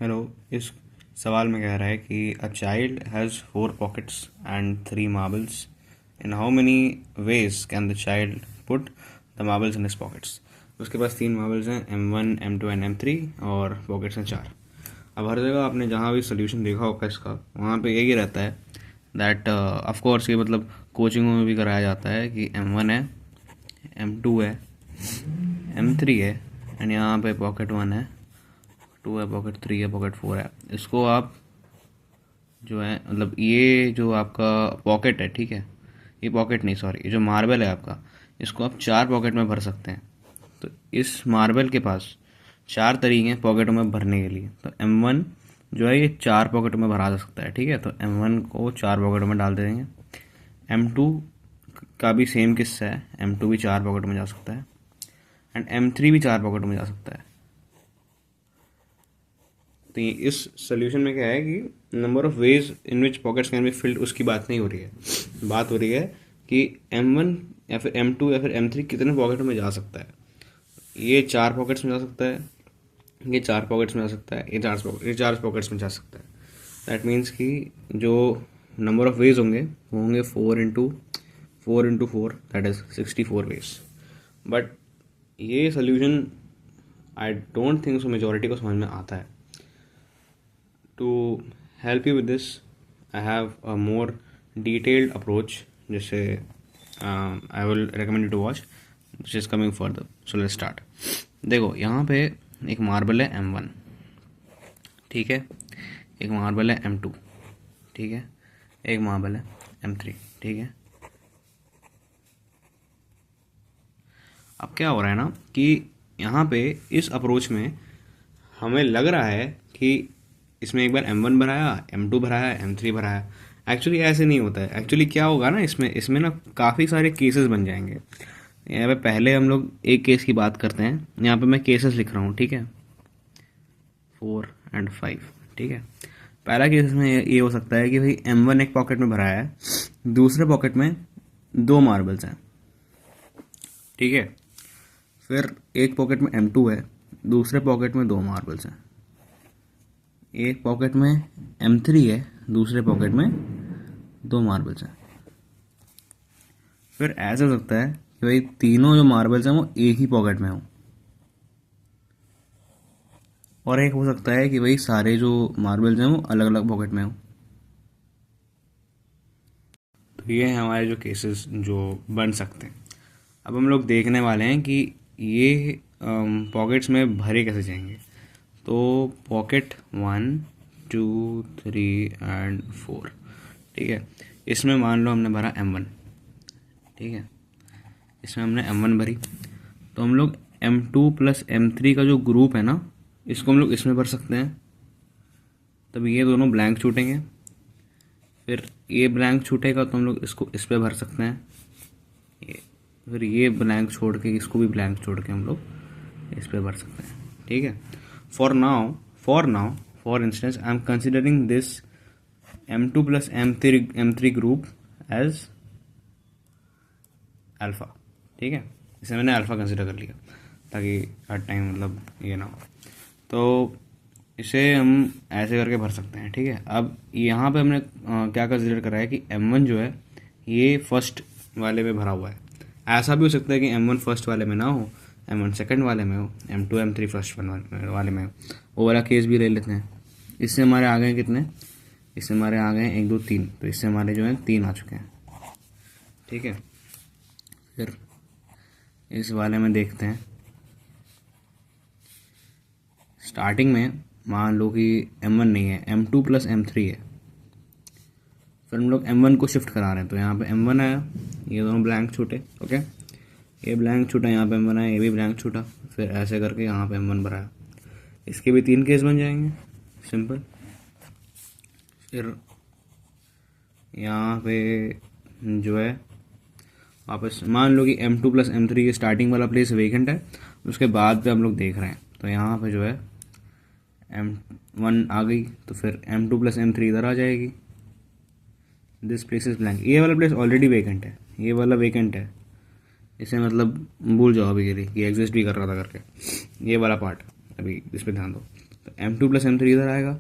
Hello. इस सवाल में कह रहा है कि a child has 4 pockets and 3 marbles. In how many ways can the child put the marbles in his pockets. उसके पास 3 मार्बल्स हैं, M1 M2 एंड M3, और पॉकेट्स हैं 4। अब हर जगह आपने जहाँ भी सोल्यूशन देखा होगा इसका, वहाँ पे यही रहता है दैट ऑफ कोर्स ये मतलब कोचिंगों में भी कराया जाता है कि M1 है, M2 है, M3 है, एंड यहाँ पे पॉकेट 1 है, 2 है, पॉकेट 3 है, पॉकेट 4 है। इसको आप जो है मतलब ये जो आपका पॉकेट है, ठीक है, ये पॉकेट नहीं, सॉरी, ये जो मार्बल है आपका, इसको आप 4 पॉकेट में भर सकते हैं। तो इस मार्बल के पास 4 तरीके हैं पॉकेटों में भरने के लिए। तो M1 जो है ये 4 पॉकेटों में भरा जा सकता है, ठीक है। तो M1 को 4 पॉकेटों में डाल देंगे। M2 का भी सेम किस्सा है, M2 भी 4 पॉकेट में जा सकता है, एंड M3 भी 4 पॉकेट में जा सकता है। तो ये इस सोल्यूशन में क्या है कि number of ways in which pockets can be filled, उसकी बात नहीं हो रही है। बात हो रही है कि M1 या फिर M2 या फिर M3 कितने पॉकेट में जा सकता है। ये 4 पॉकेट्स में जा सकता है, ये 4 पॉकेट्स में जा सकता है, ये 4 पॉकेट्स में जा सकता है। दैट मीन्स कि जो नंबर ऑफ वेज होंगे वो होंगे 4 into 4, that is 64 ways. But ये solution I don't think so majority को समझ में आता है। To help you with this, I have a more detailed approach, जिसे I will recommend you to watch, which is coming further. So let's start. देखो यहाँ पे एक मार्बल है M1, ठीक है, एक मार्बल है M2, ठीक है, एक मार्बल है M3, ठीक है। अब क्या हो रहा है ना कि यहाँ पे इस अप्रोच में हमें लग रहा है कि इसमें एक बार M1 भराया, M2 भराया, M3 भराया। एक्चुअली ऐसे नहीं होता है। एक्चुअली क्या होगा ना, इसमें ना काफ़ी सारे केसेस बन जाएंगे। यहाँ पे पहले हम लोग एक केस की बात करते हैं। यहाँ पे मैं केसेस लिख रहा हूँ, ठीक है, 4 और 5, ठीक है। पहला केस में ये हो सकता है कि भाई M1 एक पॉकेट में भराया है, दूसरे पॉकेट में 2 मार्बल्स हैं, ठीक है। फिर एक पॉकेट में M2 है, दूसरे पॉकेट में 2 मार्बल्स हैं। एक पॉकेट में M3 है, दूसरे पॉकेट में 2 मार्बल्स हैं। फिर ऐसा हो सकता है कि भाई तीनों जो मार्बल्स हैं वो एक ही पॉकेट में हो, और एक हो सकता है कि भाई सारे जो मार्बल्स हैं वो अलग अलग पॉकेट में हो। तो ये हैं हमारे जो केसेस जो बन सकते हैं। अब हम लोग देखने वाले हैं कि ये पॉकेट्स में भरे कैसे जाएंगे। तो पॉकेट 1 2 3 एंड 4, ठीक है। इसमें मान लो हमने भरा M1, ठीक है, इसमें हमने M1 भरी। तो हम लोग M2 प्लस M3 का जो ग्रुप है ना, इसको हम लोग इसमें भर सकते हैं। तब ये दोनों ब्लैंक छूटेंगे, फिर ये ब्लैंक छूटेगा तो हम लोग इसको इस पर भर सकते हैं। ये फिर ये ब्लैंक छोड़ के, इसको भी ब्लैंक छोड़ के हम लोग इस पर भर सकते हैं, ठीक है। For now for instance I am considering this M2 plus M3 group as alpha, ठीक है। इसे मैंने अल्फ़ा कंसिडर कर लिया ताकि हर टाइम मतलब ये ना हो। तो इसे हम ऐसे करके भर सकते हैं, ठीक है। अब यहाँ पे हमने क्या कंसिडर करा है कि M1 जो है ये फर्स्ट वाले में भरा हुआ है। ऐसा भी हो सकता है कि M1 फर्स्ट वाले में ना हो, M1 सेकंड वाले में हो, M2 M3 फर्स्ट वाले में हो। वो वाला केस भी ले लेते हैं। इससे हमारे आ गए कितने, इससे हमारे आ गए 1 2 3, तो इससे हमारे जो है 3 आ चुके हैं, ठीक है। फिर इस वाले में देखते हैं। स्टार्टिंग में मान लो कि M1 नहीं है, M2 प्लस M3 है। फिर हम लोग M1 को शिफ्ट करा रहे हैं, तो यहाँ पे M1 आया, ये दोनों ब्लैंक छूटे, ओके, ये ब्लैंक छूटा, यहाँ पे M1 आया, ये भी ब्लैंक छूटा। फिर ऐसे करके यहाँ पे M1 भराया। इसके भी 3 केस बन जाएंगे, सिंपल। फिर यहाँ पे जो है वापस मान लो कि M2 प्लस M3 ये स्टार्टिंग वाला प्लेस वेकेंट है, उसके बाद पे हम लोग देख रहे हैं। तो यहाँ पे जो है M1 आ गई, तो फिर M2 प्लस M3 इधर आ जाएगी। दिस प्लेस इज ब्लैंक, ये वाला प्लेस ऑलरेडी वेकेंट है, ये वाला वेकेंट है, इसे मतलब भूल जाओ अभी के लिए कि एग्जिस्ट भी कर रहा था करके। ये वाला पार्ट अभी इस पर ध्यान दो। तो M2 प्लस M3 इधर आएगा,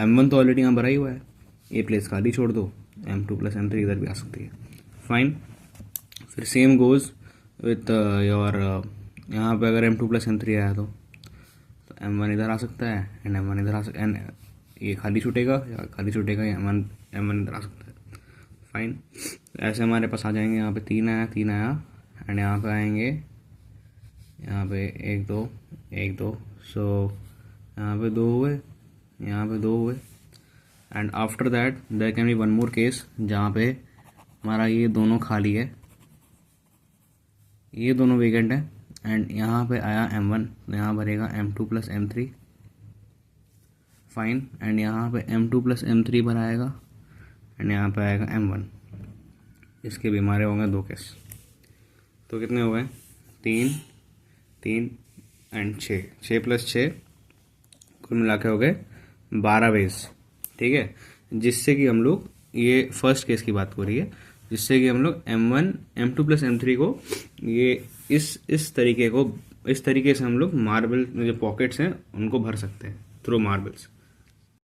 M1 तो ऑलरेडी यहाँ भरा ही हुआ है, ये प्लेस खाली छोड़ दो, M2 प्लस M3 इधर भी आ सकती है, फाइन। फिर सेम गोज़ विथ योर, यहाँ पे अगर M2 प्लस M3 आया तो M1 इधर आ सकता है एंड M1 इधर आ सकता है, ये खाली छूटेगा या खाली छूटेगा, या M1 इधर आ सकता है, फाइन। ऐसे हमारे पास आ जाएंगे, यहाँ पे 3 आया एंड यहाँ पे आएंगे, यहाँ पे 1 2 1 2, सो यहाँ पे 2 हुए, यहाँ पे 2 हुए and after that there can be one more case जहाँ पे हमारा ये दोनों खाली है, ये दोनों वेकेंट है एंड यहाँ पे आया M1, यहाँ भरेगा M2 plus M3, fine. And यहाँ पे M2 प्लस M3 पर आएगा एंड यहाँ पे आएगा M1। इसके भी हमारे होंगे 2 केस, तो कितने हो गए, 3 3 एंड 6 प्लस 6 कुल मिला के हो गए 12 वेज, ठीक है। जिससे कि हम लोग, ये फर्स्ट केस की बात हो रही है, जिससे कि हम लोग M1 M2 प्लस M3 को ये इस तरीके से हम लोग मार्बल में जो पॉकेट्स हैं उनको भर सकते हैं थ्रू मार्बल्स।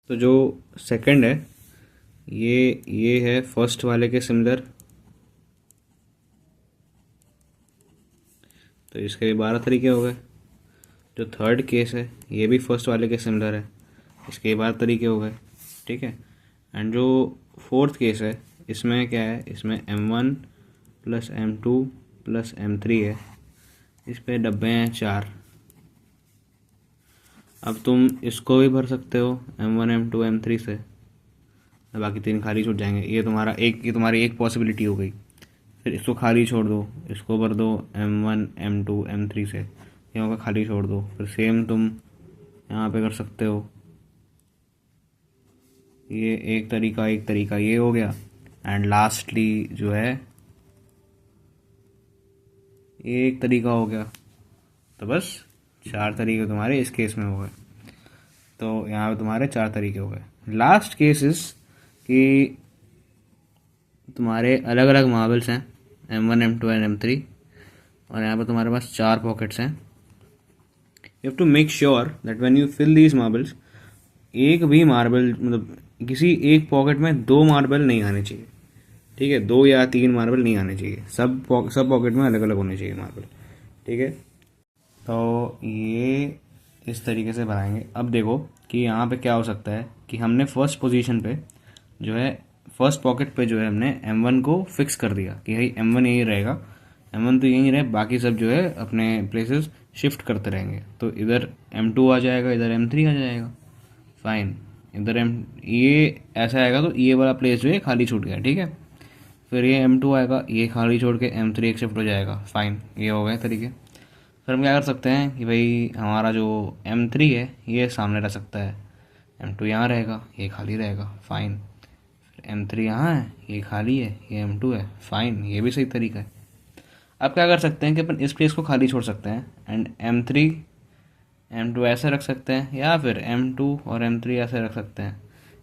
तो जो सेकंड है ये है फर्स्ट वाले के सिमिलर, तो इसके भी 12 तरीके हो गए। जो थर्ड केस है ये भी फर्स्ट वाले के सिमिलर है, इसके 12 तरीके हो गए, ठीक है। एंड जो फोर्थ केस है इसमें क्या है, इसमें M1 plus M2 plus M3 है, इस पे डब्बे हैं 4। अब तुम इसको भी भर सकते हो M1 M2 M3 से, बाकी 3 खाली छूट जाएंगे, ये तुम्हारी एक पॉसिबिलिटी हो गई। फिर इसको खाली छोड़ दो, इसको भर दो M1 M2 M3 से, यहाँ पे खाली छोड़ दो। फिर सेम तुम यहाँ पे कर सकते हो, ये एक तरीका ये हो गया एंड लास्टली जो है ये एक तरीका हो गया। तो बस 4 तरीके तुम्हारे इस केस में हो गए, तो यहाँ पे तुम्हारे 4 तरीके हो गए। लास्ट केस इस कि तुम्हारे अलग अलग मार्बल्स हैं M1 M2 एंड M3, और यहाँ पर तुम्हारे पास 4 पॉकेट्स हैं। You have to make sure that when you fill these marbles, एक भी मार्बल मतलब किसी एक पॉकेट में 2 मार्बल नहीं आने चाहिए, ठीक है, 2 या 3 मार्बल नहीं आने चाहिए, सब पॉकेट में अलग अलग होने चाहिए मार्बल, ठीक है। तो ये इस तरीके से बनाएंगे। अब देखो कि यहाँ पे क्या हो सकता है कि हमने फर्स्ट पोजीशन पे जो है, फर्स्ट पॉकेट पे जो है हमने M1 को फिक्स कर दिया कि भाई M1 यही रहेगा, M1 तो यही रहे, बाकी सब जो है अपने प्लेसेस शिफ्ट करते रहेंगे। तो इधर M2 आ जाएगा, इधर M3 आ जाएगा, फाइन। इधर ये ऐसा आएगा तो ये वाला प्लेस जो है खाली छूट गया, ठीक है। फिर ये M2 आएगा, ये खाली छोड़ के M3 एक शिफ्ट हो जाएगा, फाइन। ये हो गए तरीके। फिर हम क्या कर सकते हैं कि भाई हमारा जो M3 है ये सामने रह सकता है, M2 यहाँ रहेगा, ये खाली रहेगा, फाइन। फिर M3 यहाँ है, ये खाली है, ये M2 है, फाइन। ये भी सही तरीका है। अब क्या कर सकते हैं कि अपन इस प्लेस को खाली छोड़ सकते हैं एंड M3 M2 ऐसे रख सकते हैं, या फिर M2 और M3 ऐसे रख सकते हैं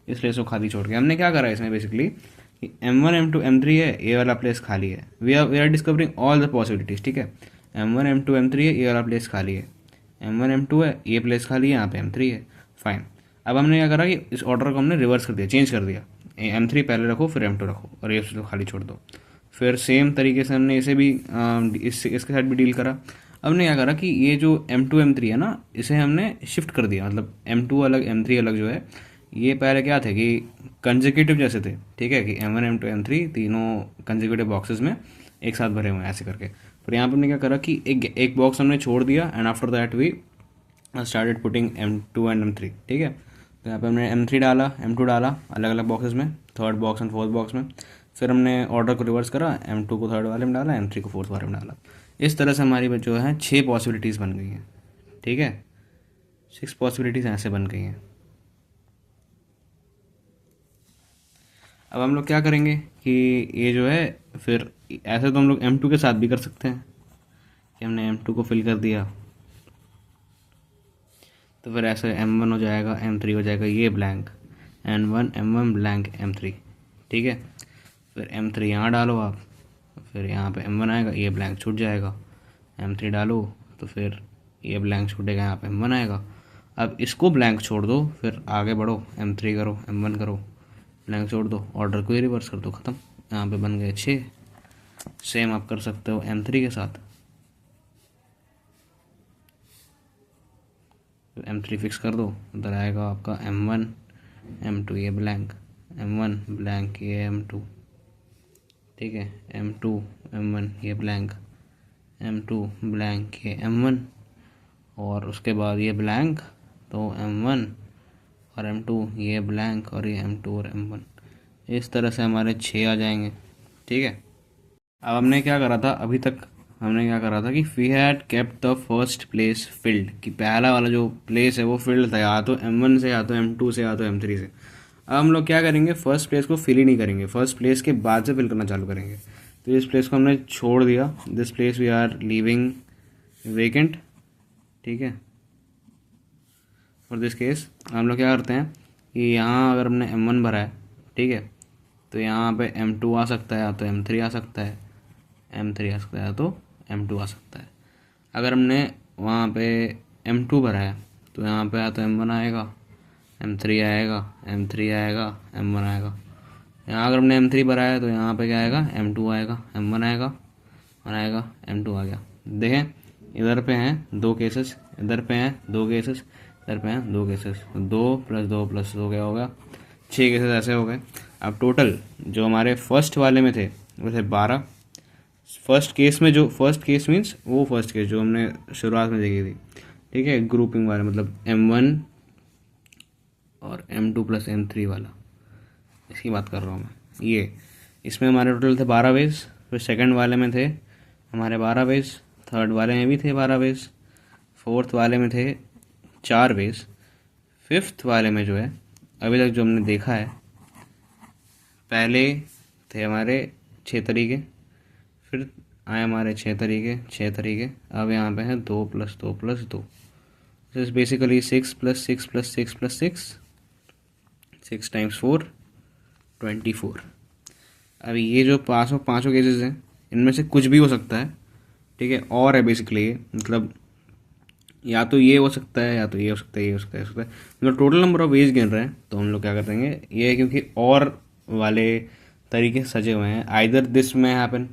इस प्लेस को खाली छोड़ के। हमने क्या करा है इसमें बेसिकली कि M1 M2 M3 है, ये वाला प्लेस खाली है, we are discovering all the possibilities, ठीक है। M1 M2 M3 है, ये वाला प्लेस खाली है, M1 M2 है, ये प्लेस खाली है, यहाँ पे M3 है, फाइन। अब हमने क्या करा कि इस ऑर्डर को हमने रिवर्स कर दिया, चेंज कर दिया, M3 पहले रखो फिर M2 रखो और ये खाली छोड़ दो। फिर सेम तरीके से हमने इसे भी इसके साथ भी डील करा। हमने क्या करा कि ये जो M2 M3 है ना, इसे हमने शिफ्ट कर दिया, मतलब M2 अलग M3 अलग जो है, ये पहले क्या थे कि कंसेक्यूटिव जैसे थे, ठीक है, कि M1 M2 M3 तीनों कंसेक्यूटिव बॉक्सेस में एक साथ भरे हुए हैं ऐसे करके। फिर यहाँ पर हमने क्या करा कि एक बॉक्स हमने छोड़ दिया and after that we started putting M2 and M3, ठीक है। तो यहाँ पे हमने M3 डाला, M2 डाला अलग अलग बॉक्सेस में, third box and fourth box में। फिर हमने ऑर्डर को रिवर्स करा, M2 को थर्ड वाले में डाला, M3 को फोर्थ वाले में डाला। इस तरह से हमारी जो है 6 पॉसिबिलिटीज़ बन गई हैं, ठीक है, 6 पॉसिबिलिटीज़ ऐसे बन गई हैं। अब हम लोग क्या करेंगे कि ये जो है, फिर ऐसे तो हम लोग M2 के साथ भी कर सकते हैं कि हमने M2 को फिल कर दिया, तो फिर ऐसे M1 हो जाएगा, M3 हो जाएगा, ये blank, M1 M1 blank M3, ठीक है। फिर M3 यहाँ डालो आप, फिर यहाँ पे M1 आएगा, ये ब्लैंक छूट जाएगा, M3 डालो तो फिर ये ब्लैंक छूटेगा, यहाँ पे M1 आएगा। अब इसको ब्लैंक छोड़ दो, फिर आगे बढ़ो, M3 करो, M1 करो, ब्लैंक छोड़ दो, ऑर्डर को ही रिवर्स कर दो, ख़त्म। यहाँ पे बन गए 6। सेम आप कर सकते हो M3 के साथ। तो M3 फिक्स कर दो, उधर आएगा आपका M1, M2 ये ब्लैंक, M1 ब्लैंक ये M2, ठीक है, M2 M1 ये ब्लैंक, M2 ब्लैंक ये M1, और उसके बाद ये ब्लैंक, तो M1 और M2 ये ब्लैंक, और ये M2 और M1। इस तरह से हमारे 6 आ जाएंगे, ठीक है। अब हमने क्या करा था, अभी तक हमने क्या करा था कि we had kept the first place filled, कि पहला वाला जो प्लेस है वो फिल्ड था, या तो M1 से, या तो M2 से, या तो M3 से। अब हम लोग क्या करेंगे, फर्स्ट प्लेस को फिल ही नहीं करेंगे, फर्स्ट प्लेस के बाद से फिल करना चालू करेंगे। तो इस प्लेस को हमने छोड़ दिया, this place we are leaving vacant, ठीक है। फॉर दिस केस हम लोग क्या करते हैं कि यहाँ अगर हमने M1 भरा है, ठीक है, तो यहाँ पे M2 आ सकता है, या तो M3 आ सकता है, M3 आ सकता है, या तो M2 आ सकता है। अगर हमने वहाँ पे M2 भरा है, तो यहाँ पे या तो M1 आएगा, M3 आएगा, M3 आएगा, M1 आएगा। यहाँ अगर हमने M3 भरा है, तो यहाँ पे क्या आएगा, M2 आएगा, M1 आएगा, और आएगा M2 आ गया। देखें, इधर पे हैं 2 केसेस, इधर पे हैं 2 केसेस, इधर पे हैं 2 केसेस, 2 + 2 + 2 क्या हो गया, 6 केसेस ऐसे हो गए। अब टोटल जो हमारे फर्स्ट वाले में थे वो थे 12। फर्स्ट केस में, जो फर्स्ट केस मीन्स वो फर्स्ट केस जो हमने शुरुआत में देखी थी, ठीक है, ग्रुपिंग वाले, मतलब M1 और M2 + M3 वाला, इसकी बात कर रहा हूँ मैं। ये इसमें हमारे टोटल थे 12 वेज। फिर सेकंड वाले में थे हमारे 12 वेज, थर्ड वाले में भी थे 12 वेज, फोर्थ वाले में थे 4 वेज, फिफ्थ वाले में जो है अभी तक जो हमने देखा है, पहले थे हमारे 6 तरीके, फिर आए हमारे 6 तरीके, 6 तरीके, अब यहाँ पे है 2 + 2 + 2, दिस इज बेसिकली 6 + 6 + 6 + 6, 6 × 4 24। अब ये जो पाँचों केसेस हैं, इनमें से कुछ भी हो सकता है, ठीक है, और है बेसिकली ये, मतलब या तो ये हो सकता है, या तो ये हो सकता है, ये हो सकता है, हो सकता है, मतलब टोटल नंबर ऑफ वेज गिन रहे हैं। तो हम लोग क्या कर देंगे, ये है क्योंकि और वाले तरीके सजे हुए हैं, आइदर दिस में हैपन,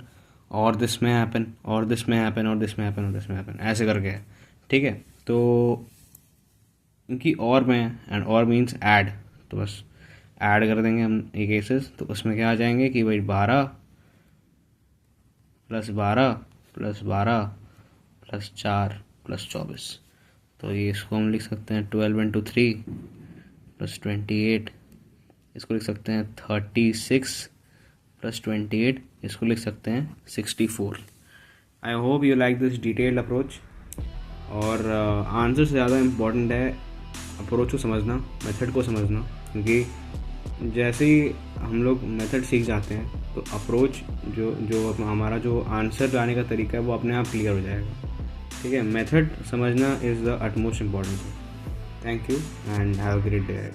और दिस में हैपन, और दिस में हैपन, और दिस में हैपन, और दिस में हैपन, ऐसे करके है, ठीक है। तो क्योंकि और में, एंड और मीन्स ऐड, तो बस ऐड कर देंगे हम ये केसेस। तो उसमें क्या आ जाएंगे कि भाई 12 + 12 + 12 + 4 + 24। तो ये इसको हम लिख सकते हैं 12 × 3 + 28, इसको लिख सकते हैं 36 + 28, इसको लिख सकते हैं 64। I hope you like this detailed approach. और आंसर से ज़्यादा इम्पॉर्टेंट है अप्रोच को समझना, मेथड को समझना, क्योंकि जैसे ही हम लोग मेथड सीख जाते हैं तो अप्रोच जो जो हमारा जो आंसर लाने का तरीका है वो अपने आप क्लियर हो जाएगा, ठीक है। मेथड समझना is the utmost important. Thank you and have a great day.